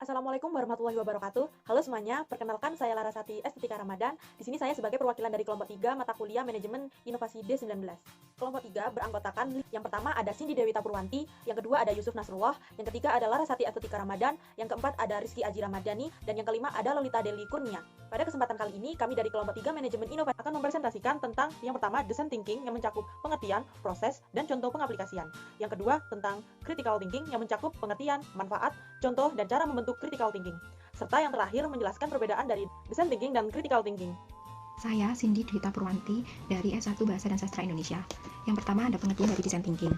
Assalamualaikum warahmatullahi wabarakatuh. Halo semuanya, perkenalkan saya Larasati Estetika Ramadan. Di sini saya sebagai perwakilan dari kelompok 3 mata kuliah Manajemen Inovasi D19. Kelompok 3 beranggotakan yang pertama ada Cindy Dewita Purwanti, yang kedua ada Yusuf Nasrullah, yang ketiga ada Larasati Estetika Ramadan, yang keempat ada Rizky Aji Ramadhani, dan yang kelima ada Lolita Deli Kurnia. Pada kesempatan kali ini, kami dari kelompok 3 Manajemen Inovasi akan mempresentasikan tentang yang pertama Design Thinking yang mencakup pengertian, proses, dan contoh pengaplikasian. Yang kedua tentang Critical Thinking yang mencakup pengertian, manfaat, contoh, dan cara membentuk critical thinking. Serta yang terakhir menjelaskan perbedaan dari design thinking dan critical thinking. Saya Cindy Dewita Purwanti dari S1 Bahasa dan Sastra Indonesia. Yang pertama ada pengertian dari design thinking.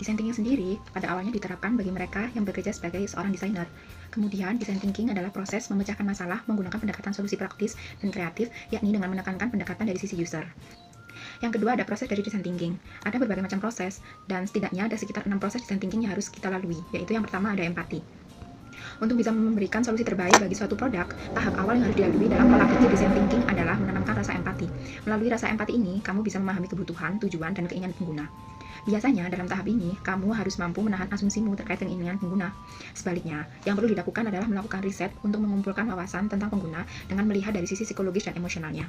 Design thinking sendiri pada awalnya diterapkan bagi mereka yang bekerja sebagai seorang desainer. Kemudian, design thinking adalah proses memecahkan masalah menggunakan pendekatan solusi praktis dan kreatif, yakni dengan menekankan pendekatan dari sisi user. Yang kedua ada proses dari design thinking. Ada berbagai macam proses, dan setidaknya ada sekitar 6 proses design thinking yang harus kita lalui, yaitu yang pertama ada empati. Untuk bisa memberikan solusi terbaik bagi suatu produk, tahap awal yang harus dilalui dalam pola pikir design thinking adalah menanamkan rasa empati. Melalui rasa empati ini, kamu bisa memahami kebutuhan, tujuan, dan keinginan pengguna. Biasanya, dalam tahap ini, kamu harus mampu menahan asumsimu terkait dengan keinginan pengguna. Sebaliknya, yang perlu dilakukan adalah melakukan riset untuk mengumpulkan wawasan tentang pengguna dengan melihat dari sisi psikologis dan emosionalnya.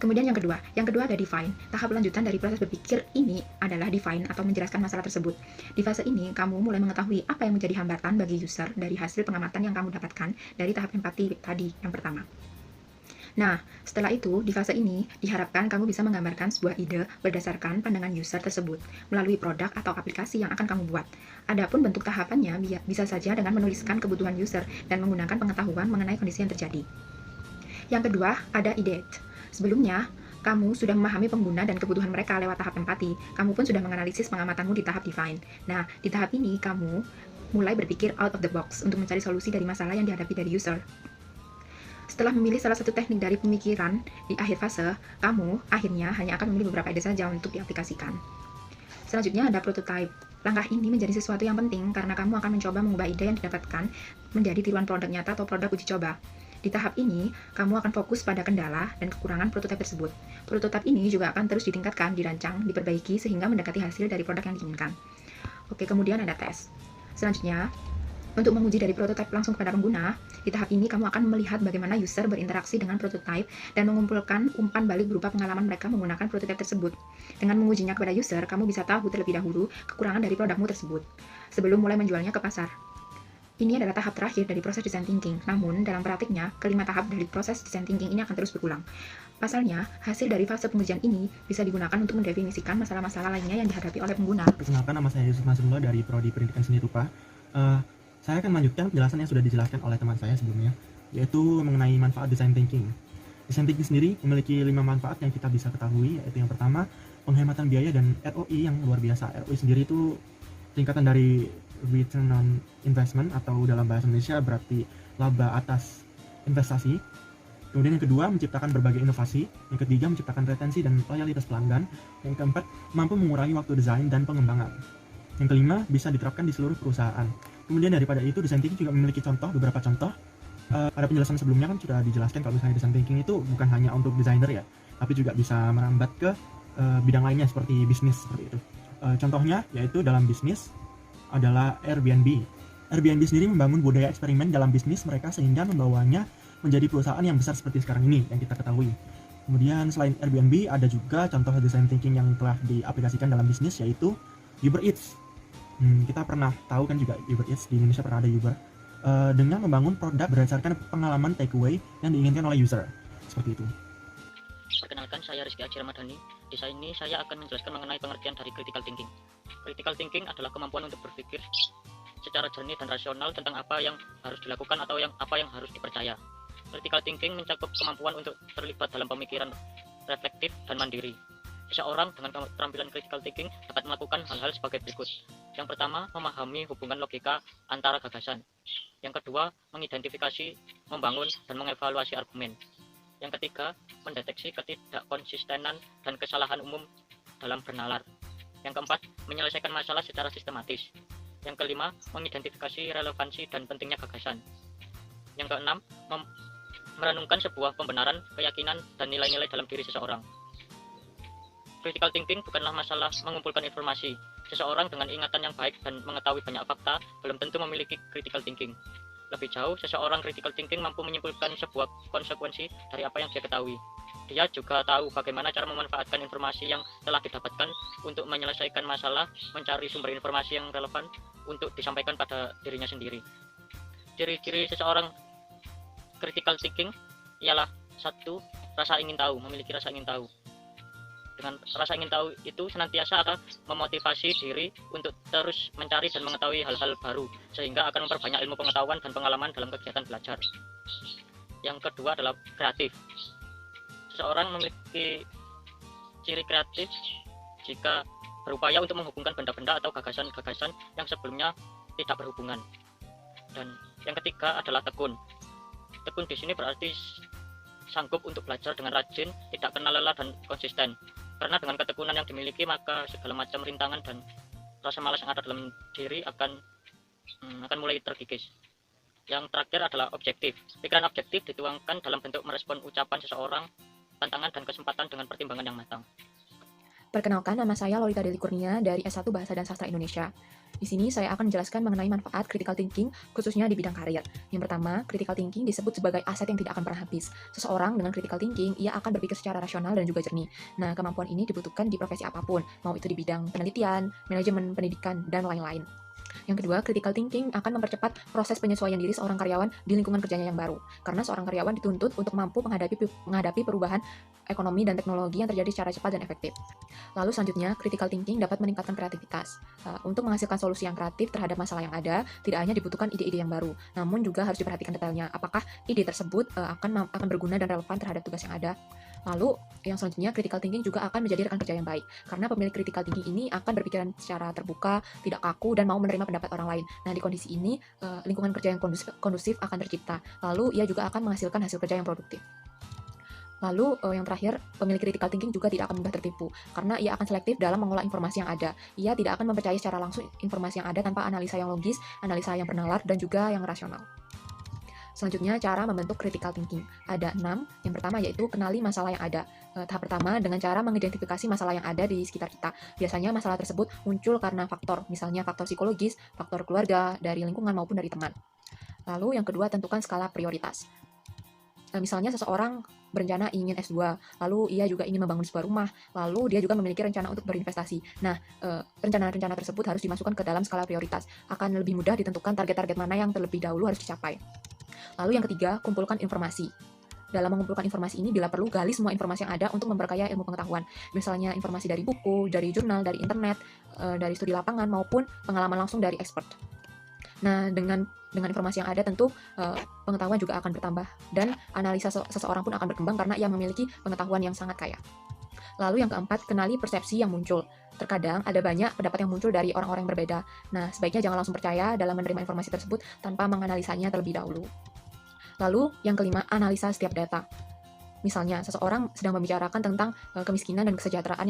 Kemudian yang kedua ada define. Tahap lanjutan dari proses berpikir ini adalah define atau menjelaskan masalah tersebut. Di fase ini, kamu mulai mengetahui apa yang menjadi hambatan bagi user dari hasil pengamatan yang kamu dapatkan dari tahap empati tadi yang pertama. Nah, setelah itu, di fase ini, diharapkan kamu bisa menggambarkan sebuah ide berdasarkan pandangan user tersebut melalui produk atau aplikasi yang akan kamu buat. Adapun bentuk tahapannya bisa saja dengan menuliskan kebutuhan user dan menggunakan pengetahuan mengenai kondisi yang terjadi. Yang kedua, ada ideate. Sebelumnya, kamu sudah memahami pengguna dan kebutuhan mereka lewat tahap empati. Kamu pun sudah menganalisis pengamatanmu di tahap define. Nah, di tahap ini, kamu mulai berpikir out of the box untuk mencari solusi dari masalah yang dihadapi dari user. Setelah memilih salah satu teknik dari pemikiran di akhir fase, kamu akhirnya hanya akan memilih beberapa ide saja untuk diaplikasikan. Selanjutnya ada prototype. Langkah ini menjadi sesuatu yang penting karena kamu akan mencoba mengubah ide yang didapatkan menjadi tiruan produk nyata atau produk uji coba. Di tahap ini, kamu akan fokus pada kendala dan kekurangan prototipe tersebut. Prototipe ini juga akan terus ditingkatkan, dirancang, diperbaiki sehingga mendekati hasil dari produk yang diinginkan. Oke, kemudian ada tes. Selanjutnya, untuk menguji dari prototipe langsung kepada pengguna, di tahap ini kamu akan melihat bagaimana user berinteraksi dengan prototipe dan mengumpulkan umpan balik berupa pengalaman mereka menggunakan prototipe tersebut. Dengan mengujinya kepada user, kamu bisa tahu terlebih dahulu kekurangan dari produkmu tersebut sebelum mulai menjualnya ke pasar. Ini adalah tahap terakhir dari proses design thinking. Namun, dalam praktiknya, kelima tahap dari proses design thinking ini akan terus berulang. Pasalnya, hasil dari fase pengujian ini bisa digunakan untuk mendefinisikan masalah-masalah lainnya yang dihadapi oleh pengguna. Perkenalkan, nama saya Yusuf Nasrullah dari Prodi Pendidikan Seni Rupa. Saya akan melanjutkan penjelasan yang sudah dijelaskan oleh teman saya sebelumnya, yaitu mengenai manfaat design thinking. Design thinking sendiri memiliki 5 manfaat yang kita bisa ketahui, yaitu yang pertama, penghematan biaya dan ROI yang luar biasa. ROI sendiri itu tingkatan dari return on investment atau dalam bahasa Indonesia berarti laba atas investasi. Kemudian yang kedua, menciptakan berbagai inovasi. Yang ketiga, menciptakan retensi dan loyalitas pelanggan. Yang keempat, mampu mengurangi waktu desain dan pengembangan. Yang kelima, bisa diterapkan di seluruh perusahaan. Kemudian daripada itu, design thinking juga memiliki beberapa contoh. Pada penjelasan sebelumnya kan sudah dijelaskan kalau misalnya design thinking itu bukan hanya untuk desainer ya, tapi juga bisa merambat ke bidang lainnya seperti bisnis seperti itu. Contohnya yaitu dalam bisnis adalah Airbnb. Airbnb sendiri membangun budaya eksperimen dalam bisnis mereka sehingga membawanya menjadi perusahaan yang besar seperti sekarang ini yang kita ketahui. Kemudian selain Airbnb ada juga contoh design thinking yang telah diaplikasikan dalam bisnis yaitu Uber Eats. Kita pernah tahu kan juga Uber Eats, di Indonesia pernah ada Uber, dengan membangun produk berdasarkan pengalaman takeaway yang diinginkan oleh user. Seperti itu. Perkenalkan, saya Rizky Aji Ramadhani. Di sini saya akan menjelaskan mengenai pengertian dari critical thinking. Critical thinking adalah kemampuan untuk berpikir secara jernih dan rasional tentang apa yang harus dilakukan atau apa yang harus dipercaya. Critical thinking mencakup kemampuan untuk terlibat dalam pemikiran reflektif dan mandiri. Seseorang dengan keterampilan critical thinking dapat melakukan hal-hal sebagai berikut. Yang pertama, memahami hubungan logika antara gagasan. Yang kedua, mengidentifikasi, membangun, dan mengevaluasi argumen. Yang ketiga, mendeteksi ketidakkonsistenan dan kesalahan umum dalam bernalar. Yang keempat, menyelesaikan masalah secara sistematis. Yang kelima, mengidentifikasi relevansi dan pentingnya gagasan. Yang keenam, merenungkan sebuah pembenaran, keyakinan, dan nilai-nilai dalam diri seseorang. Critical thinking bukanlah masalah mengumpulkan informasi. Seseorang dengan ingatan yang baik dan mengetahui banyak fakta belum tentu memiliki critical thinking. Lebih jauh, seseorang critical thinking mampu menyimpulkan sebuah konsekuensi dari apa yang dia ketahui. Dia juga tahu bagaimana cara memanfaatkan informasi yang telah didapatkan untuk menyelesaikan masalah, mencari sumber informasi yang relevan untuk disampaikan pada dirinya sendiri. Ciri-ciri seseorang critical thinking ialah satu, rasa ingin tahu, memiliki rasa ingin tahu. Dengan rasa ingin tahu itu senantiasa akan memotivasi diri untuk terus mencari dan mengetahui hal-hal baru, sehingga akan memperbanyak ilmu pengetahuan dan pengalaman dalam kegiatan belajar. Yang kedua adalah kreatif. Seseorang memiliki ciri kreatif jika berupaya untuk menghubungkan benda-benda atau gagasan-gagasan yang sebelumnya tidak berhubungan. Dan yang ketiga adalah tekun. Tekun di sini berarti sanggup untuk belajar dengan rajin, tidak kenal lelah dan konsisten. Karena dengan ketekunan yang dimiliki, maka segala macam rintangan dan rasa malas yang ada dalam diri akan mulai terkikis. Yang terakhir adalah objektif. Pikiran objektif dituangkan dalam bentuk merespon ucapan seseorang, tantangan dan kesempatan dengan pertimbangan yang matang. Perkenalkan, nama saya Lolita Deli Kurnia dari S1 Bahasa dan Sastra Indonesia. Di sini saya akan menjelaskan mengenai manfaat critical thinking khususnya di bidang karir. Yang pertama, critical thinking disebut sebagai aset yang tidak akan pernah habis. Seseorang dengan critical thinking, ia akan berpikir secara rasional dan juga jernih. Nah, kemampuan ini dibutuhkan di profesi apapun, mau itu di bidang penelitian, manajemen, pendidikan, dan lain-lain. Yang kedua, critical thinking akan mempercepat proses penyesuaian diri seorang karyawan di lingkungan kerjanya yang baru. Karena seorang karyawan dituntut untuk mampu menghadapi perubahan ekonomi dan teknologi yang terjadi secara cepat dan efektif. Lalu selanjutnya, critical thinking dapat meningkatkan kreativitas. Untuk menghasilkan solusi yang kreatif terhadap masalah yang ada, tidak hanya dibutuhkan ide-ide yang baru, namun juga harus diperhatikan detailnya. Apakah ide tersebut akan berguna dan relevan terhadap tugas yang ada. Lalu, yang selanjutnya, critical thinking juga akan menjadi rekan kerja yang baik. Karena pemilik critical thinking ini akan berpikiran secara terbuka, tidak kaku, dan mau menerima pendapat orang lain. Nah, di kondisi ini, lingkungan kerja yang kondusif akan tercipta. Lalu, ia juga akan menghasilkan hasil kerja yang produktif. Lalu, yang terakhir, pemilik critical thinking juga tidak akan mudah tertipu, karena ia akan selektif dalam mengolah informasi yang ada. Ia tidak akan mempercayai secara langsung informasi yang ada tanpa analisa yang logis, analisa yang bernalar, dan juga yang rasional. Selanjutnya, cara membentuk critical thinking. Ada 6. Yang pertama yaitu kenali masalah yang ada. Tahap pertama dengan cara mengidentifikasi masalah yang ada di sekitar kita. Biasanya masalah tersebut muncul karena faktor, misalnya faktor psikologis, faktor keluarga, dari lingkungan maupun dari teman. Lalu yang kedua, tentukan skala prioritas. Misalnya seseorang berencana ingin S2, lalu ia juga ingin membangun sebuah rumah, lalu dia juga memiliki rencana untuk berinvestasi. Nah, rencana-rencana tersebut harus dimasukkan ke dalam skala prioritas. Akan lebih mudah ditentukan target-target mana yang terlebih dahulu harus dicapai. Lalu yang ketiga, kumpulkan informasi. Dalam mengumpulkan informasi ini, bila perlu, gali semua informasi yang ada untuk memperkaya ilmu pengetahuan. Misalnya informasi dari buku, dari jurnal, dari internet, dari studi lapangan, maupun pengalaman langsung dari expert. Nah, dengan informasi yang ada tentu pengetahuan juga akan bertambah, dan analisa seseorang pun akan berkembang karena ia memiliki pengetahuan yang sangat kaya. Lalu yang keempat, kenali persepsi yang muncul. Terkadang ada banyak pendapat yang muncul dari orang-orang yang berbeda. Nah, sebaiknya jangan langsung percaya dalam menerima informasi tersebut tanpa menganalisanya terlebih dahulu. Lalu yang kelima, analisa setiap data. Misalnya, seseorang sedang membicarakan tentang kemiskinan dan kesejahteraan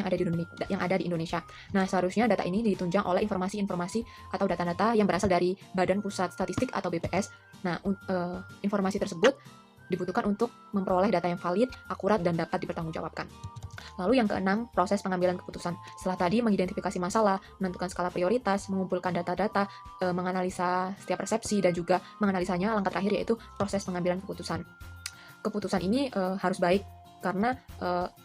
yang ada di Indonesia. Nah, seharusnya data ini ditunjang oleh informasi-informasi atau data-data yang berasal dari Badan Pusat Statistik atau BPS. Nah, informasi tersebut dibutuhkan untuk memperoleh data yang valid, akurat, dan dapat dipertanggungjawabkan. Lalu yang keenam, proses pengambilan keputusan. Setelah tadi mengidentifikasi masalah, menentukan skala prioritas, mengumpulkan data-data, menganalisa setiap persepsi, dan juga menganalisanya, langkah terakhir yaitu proses pengambilan keputusan. Keputusan ini harus baik karena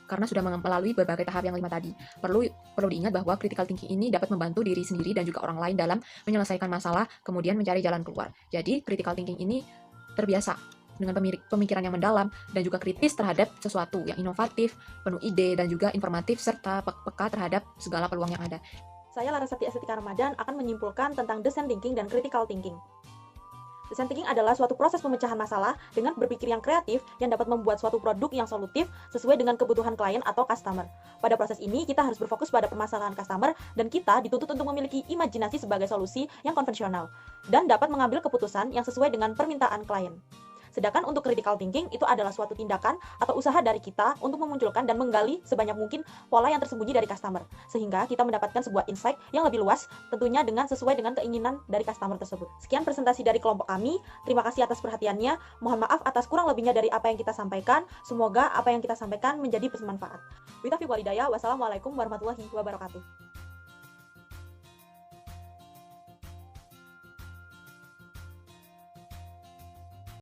sudah melalui berbagai tahap yang 5 tadi. Perlu diingat bahwa critical thinking ini dapat membantu diri sendiri dan juga orang lain dalam menyelesaikan masalah, kemudian mencari jalan keluar. Jadi critical thinking ini terbiasa dengan pemikiran yang mendalam dan juga kritis terhadap sesuatu yang inovatif, penuh ide, dan juga informatif, serta peka terhadap segala peluang yang ada. Saya Larasati Estetika Ramadan akan menyimpulkan tentang design thinking dan critical thinking. Design thinking adalah suatu proses pemecahan masalah dengan berpikir yang kreatif yang dapat membuat suatu produk yang solutif sesuai dengan kebutuhan klien atau customer. Pada proses ini, kita harus berfokus pada permasalahan customer dan kita dituntut untuk memiliki imajinasi sebagai solusi yang konvensional dan dapat mengambil keputusan yang sesuai dengan permintaan klien. Sedangkan untuk critical thinking itu adalah suatu tindakan atau usaha dari kita untuk memunculkan dan menggali sebanyak mungkin pola yang tersembunyi dari customer, sehingga kita mendapatkan sebuah insight yang lebih luas, tentunya sesuai dengan keinginan dari customer tersebut. Sekian presentasi dari kelompok kami. Terima kasih atas perhatiannya. Mohon maaf atas kurang lebihnya dari apa yang kita sampaikan. Semoga apa yang kita sampaikan menjadi bermanfaat. Wassalamualaikum warahmatullahi wabarakatuh.